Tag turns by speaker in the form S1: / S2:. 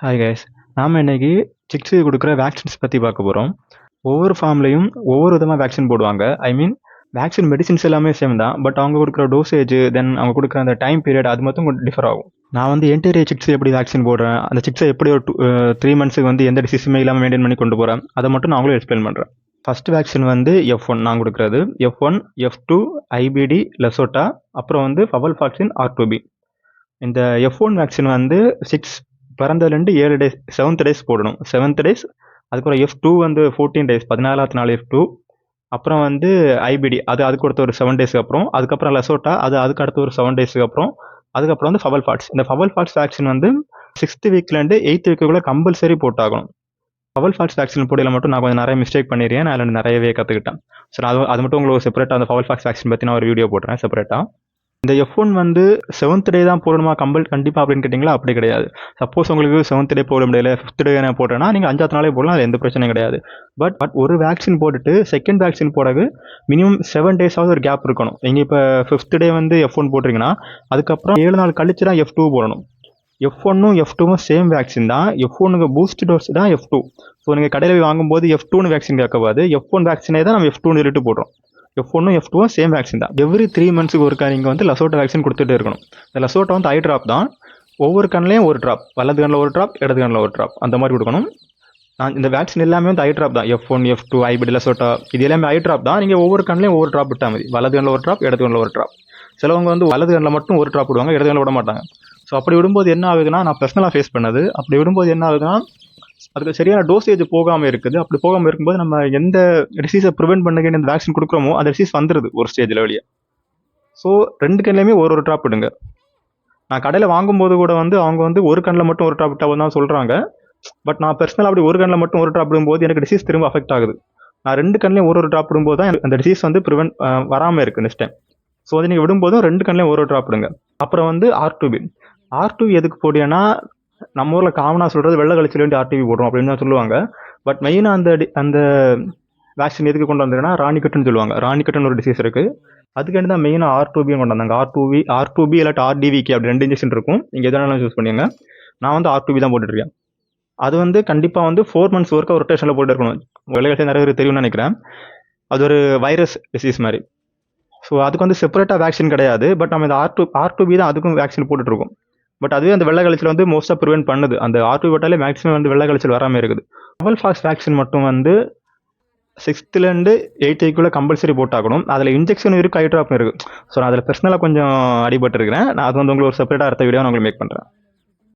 S1: Hi guys. நாம இன்னைக்கு சிக்ஸுக்கு கொடுக்குற வேக்சின்ஸ் பற்றி பார்க்க போகிறோம். ஒவ்வொரு ஃபார்ம்லையும் ஒவ்வொரு விதமாக வேக்சின் போடுவாங்க. ஐ மீன் வேக்சின் மெடிசின்ஸ் எல்லாமே சேம் தான். பட் அவங்க கொடுக்குற டோசேஜ் தென் அவங்க கொடுக்குற அந்த டைம் பீரியட் அது மட்டும் கொஞ்சம் டிஃபர் ஆகும். நான் வந்து என்டீரியர் சிக்ஸ் எப்படி வேக்சின் போடுறேன், அந்த சிக்ஸை எப்படி ஒரு 3 மந்த்ஸுக்கு வந்து எந்த டிசீஸுமே இல்லாமல் மெயின்டைன் பண்ணி கொண்டு போகிறேன், அதை மட்டும் நான் அவங்களும் எக்ஸ்பிளைன் பண்ணுறேன். ஃபர்ஸ்ட் வேக்சின் வந்து F1 நான் கொடுக்குறது. F1, F2, IBD, லெசோட்டா, அப்புறம் வந்து ஃபவல் ஃபாக்சின், R2B. இந்த F1 வேக்சின் வந்து 6 பிறந்ததுலேருந்து 7 டேஸ் 7th டேஸ் போடணும். 7th days. அதுக்கப்புறம் F2 வந்து 14 டேஸ் 14th நாள் F2. அப்புறம் வந்து IBD அதுக்கு அடுத்த ஒரு 7 டேஸ்க்கு அப்புறம். அதுக்கப்புறம் லெசோட்டா அதுக்கு அடுத்த ஒரு 7 டேஸ்க்கு அப்புறம். அதுக்கப்புறம் வந்து ஃபவல் ஃபாக்ஸ். இந்த ஃபவல் ஃபாக்ஸ் வேக்சின் வந்து 6th வீக்லேருந்து 8th வீக்குள்ளே கம்பல்சரி போட்டாகணும். ஃபவல் ஃபாக்ஸ் வேக்சின் போடையில் மட்டும் நான் கொஞ்சம் நிறைய மிஸ்டேக் பண்ணிடுறேன். நான் அதில் நிறையவே கற்றுக்கிட்டேன். ஸோ அது மட்டும் உங்களுக்கு செப்பரேட்டாக அந்த ஃபவல் ஃபாக்ஸ் வேக்சின் பற்றி நான் ஒரு வீடியோ போடுறேன் செப்பரேட்டாக. இந்த F1 வந்து 7th டே தான் போடணுமா கண்டிப்பாக அப்படின்னு கேட்டிங்களா? அப்படி கிடையாது. சப்போஸ் உங்களுக்கு 7th டே போட முடியல, 5th டே நான் போட்டேன்னா நீங்கள் 5th நாளே போடலாம், அது எந்த பிரச்சனையும் கிடையாது. பட் ஒரு வேக்சின் போட்டுட்டு செகண்ட் வேக்சின் போடகு மினிமம் 7 டேஸாவது ஒரு கேப் இருக்கணும். நீங்கள் இப்போ 5th டே வந்து F1 போட்டிங்கன்னா அதுக்கப்புறம் 7 நாள் கழிச்சு தான் F2 போடணும். F1ம் F2ம் சேம் வேக்சின் தான். F1க்கு பூஸ்ட் டோஸ் தான் F2. ஸோ நீங்கள் கடையில் போய் வாங்கும்போது F2ன்னு வேக்சின் கேட்கக்கூடாது. F1 வேக்சினே தான் நம்ம F2ன்னு சொல்லிட்டு போடுறோம். F1ம் F2ம் சேம் வேக்சின் தான். எவ்ரி 3 மந்த்ஸுக்கு ஒருக்கா நீங்கள் வந்து லெசோட்டா வேக்சின் கொடுத்துட்டே இருக்கணும். இந்த லெசோட்டா வந்து ஐ ட்ராப் தான். ஒவ்வொரு கண்ணிலையும் ஒரு ட்ராப், வலது கண்ணில் ஒரு ட்ராப், இடது கண்ணில் ஒரு ட்ராப், அந்த மாதிரி கொடுக்கணும். இந்த வேக்சின் எல்லாமே வந்து ஐ ட்ராப் தான். F1, F2, IBD, லெசோட்டா இது எல்லாமே ஐ ட்ராப் தான். நீங்கள் ஒவ்வொரு கண்ணிலையும் ஒவ்வொரு ட்ராப் விட்டா மாதிரி, வலது கண்ணில் ஒரு ட்ராப், இடது கண்ணில் ஒரு ட்ராப். சிலவங்க வந்து வலது கண்ணில் மட்டும் ஒரு ட்ராப் விடுவாங்க, இடது கண்ணில் விட மாட்டாங்க. ஸோ அப்படி விடும்போது என்ன ஆகுதுன்னா, நான் பர்சனலாக ஃபேஸ் பண்ணது, அப்படி விடும்போது என்ன ஆகுதுன்னா அதுக்கு சரியான டோசேஜ் போகாமல் இருக்குது. அப்படி போகாமல் இருக்கும்போது நம்ம எந்த டிசீஸை ப்ரிவென்ட் பண்ணுங்க இந்த வேக்சின் கொடுக்குறோமோ அந்த டிசீஸ் வந்துடுது ஒரு ஸ்டேஜில் வெளியே. ஸோ 2 கண்ணிலையுமே ஒரு ட்ராப் விடுங்க. நான் கடையில் வாங்கும்போது கூட வந்து அவங்க வந்து ஒரு கண்ணில் மட்டும் ஒரு ட்ராப் விட்டால் தான் சொல்கிறாங்க. பட் நான் பர்சனலாக அப்படி ஒரு கண்ணில் மட்டும் ஒரு ட்ராப் விடும்போது எனக்கு டிசீஸ் திரும்ப அஃபெக்ட் ஆகுது. நான் 2 கண்ணிலையும் ஒரு ட்ராப் விடும்போது தான் அந்த டிசீஸ் வந்து ப்ரிவென்ட் வராமல் இருக்குது நெக்ஸ்ட் டைம். ஸோ அதை நீங்கள் விடும்போதும் 2 கண்ணிலையும் ஒரு ட்ராப் விடுங்க. அப்புறம் வந்து R2B எதுக்கு போடியன்னா, நம்ம ஊரில் காமனாக சொல்கிறது வெள்ளை கழிச்சல் வேண்டி RTB போடுறோம் அப்படின்னு தான் சொல்லுவாங்க. பட் மெயினாக அந்த வேக்சின் எதுக்கு கொண்டு வந்ததுன்னா ராணிக்கட்டுன்னு சொல்லுவாங்க. ராணிக்கட்டுன்னு ஒரு டிசீஸ் இருக்குது. அதுக்காண்டி தான் மெயினாக R2B கொண்டு வந்தாங்க. R2B இல்லாட்டி RDVK அப்படி 2 இன்ஜெக்ஷன் இருக்கும். நீங்கள் எதனாலும் சூஸ் பண்ணிங்க. நான் வந்து R2B தான் போட்டுருக்கேன். அது வந்து கண்டிப்பாக வந்து 4 மந்த்ஸ் ஒர்க்காக ரொட்டேஷனில் போட்டு இருக்கணும். வெள்ளை கழிச்சல் நிறைய பேர் தெரியும்னு நினைக்கிறேன். அது ஒரு வைரஸ் டிசீஸ் மாதிரி. ஸோ அதுக்கு வந்து செப்பரேட்டாக வேக்சின் கிடையாது. பட் நம்ம இந்த R2B தான் அதுக்கும் வேக்சின் போட்டுட்ருக்கோம். பட் அதுவே அந்த வெள்ளை கழிச்சல் வந்து மோஸ்ட்டாக ப்ரிவென்ட் பண்ணுது. அந்த R2B போட்டாலே மேக்ஸிமம் வந்து வெள்ளை கழிச்சல் வராமல் இருக்குது. ஃபவல் ஃபாக்ஸ் வேக்சின் மட்டும் வந்து 6th 8th வீக்குள்ளே கம்பல்சரி போட்டாகணும். அதில் இன்ஜெக்ஷனும் இருக்குது, ஐ ட்ராப்பும் இருக்குது. ஸோ நான் அதில் பர்சனலாக கொஞ்சம் அடிபட்டுருக்கிறேன். நான் அது வந்து உங்களுக்கு ஒரு செப்பரேட்டாக அடுத்த வீடியோ நான் உங்களுக்கு மேக் பண்ணுறேன்.